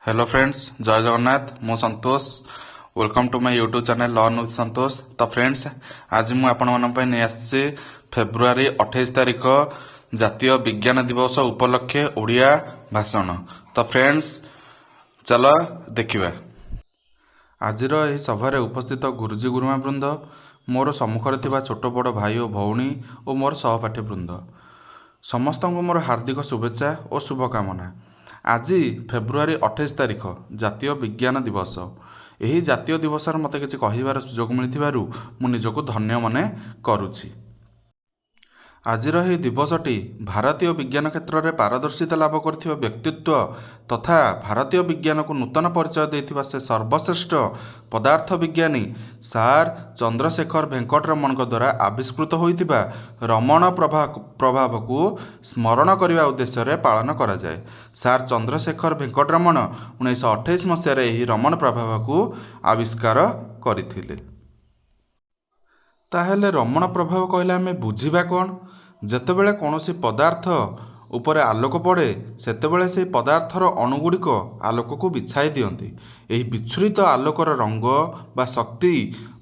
Hello friends, जय जगन्नाथ। मु Santosh. Welcome to my YouTube channel learn with Santosh. तो फ्रेंड्स, आज मु आपण मन नहीं आसी फेब्रुआरी 28 तारिख जातीय विज्ञान दिवस उपलक्षे ओडिया भाषण। तो फ्रेंड्स, चलो देखिबा। आजिर यह सभारे उपस्थित गुरुजी गुरुमा वृंद, मोर सम्मुखरे थिबा छोट बड़ भाई और भौणी और मोर सहपाठी वृंद, समस्त को मोर हार्दिक शुभेच्छा और शुभकामना। आज फेब्रुआरी 28 तारिख जातीय विज्ञान दिवस। यही जातीय दिवस मत किसी कहबार सुजोग मिलू मु निजक धन्य मन करुछि। आजिर यह दिवसटी भारतीय विज्ञान क्षेत्र में पारदर्शिता लाभ कर व्यक्तित्व तथा भारतीय विज्ञान को नूतन परिचय देथिबा से सर्वश्रेष्ठ पदार्थ विज्ञानी सार चंद्रशेखर वेंकटरमण द्वारा आविष्कृत होइतिबा रमण प्रभाव को स्मरण करने उद्देश्य पालन करा जाए। सार चंद्रशेखर वेंकटरमण 1928 मसीह यह रमण प्रभाव को आविष्कार करथिले। ताहेले रमण प्रभाव कहले आमे बुझिबा कौन? जेतेबेले कौनसी पदार्थ उपरे आलोक पड़े सेतेबेले से पदार्थर अणुगुड़िक आलोक को बिछाई दियंती। एही विच्छुरित आलोकर रंग बा शक्ति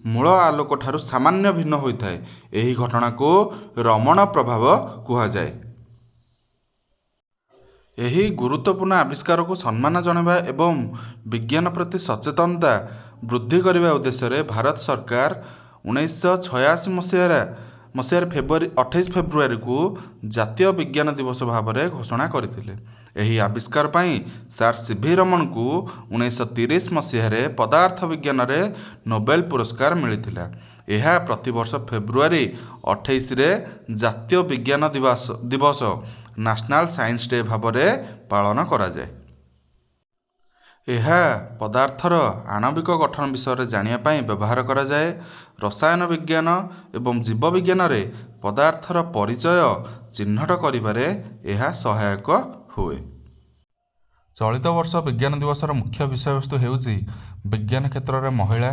मूल आलोक ठारू सामान्य भिन्न होइथाए। एही घटना को रमण प्रभाव कुहाଯାଏ। यही गुरुत्वपूर्ण आविष्कार को सम्मान जणाइबा एवं विज्ञान प्रति सचेतनता वृद्धि करने उद्देश्य भारत सरकार 1986 मसीहार 28 फेब्रुआरी को जातीय विज्ञान दिवस भाव में घोषणा करथिले। एही आविष्कार पई सार सीवी रमण को 1930 मसीहार पदार्थ विज्ञान रे नोबेल पुरस्कार मिलिथिला। यह प्रतिवर्ष फेब्रुआरी 28 रे जातीय विज्ञान दिवस नेशनल साइंस डे भाव में पालन करा जाए। यह पदार्थर आणविक गठन विषय जानापी व्यवहार करा जाए। रसायन विज्ञान एवं जीव विज्ञान रे पदार्थर परिचय चिन्हट करिबारे यह सहायक हुए। चलित वर्ष विज्ञान दिवस मुख्य विषय वस्तु हेउची विज्ञान क्षेत्र में महिला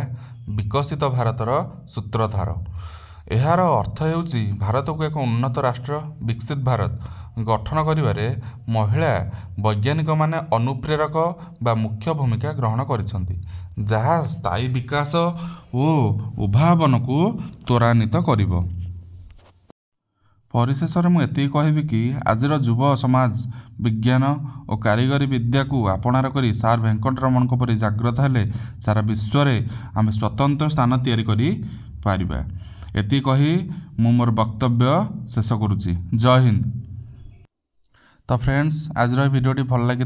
विकसित भारतर सूत्रधार। यार अर्थ हेउची भारत को एक उन्नत राष्ट्र विकसित भारत गठन करिबारे महिला वैज्ञानिक माने अनुप्रेरक बा मुख्य भूमिका ग्रहण करिसंती, जहाँ स्थायी विकास और उद्भावन को त्वरान्वित करिबो। परिशेष में एति कहबी कि आजिर युव समाज विज्ञान और कारीगरी विद्या को आपणार करी सार वेंकटरमण परी जाग्रत हेले सारा विश्व में आम स्वतंत्र स्थान तैयारी करि पारिबा। एति कही मु मोर वक्तव्य शेष करुछि। जय हिंद। तो फ्रेंड्स, आज भिडियोटी भल लगी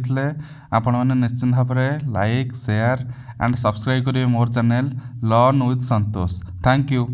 आपण मैंने निश्चिंत भाव में लाइक शेयर एंड सब्सक्राइब करेंगे मोर channel learn with Santosh. Thank you.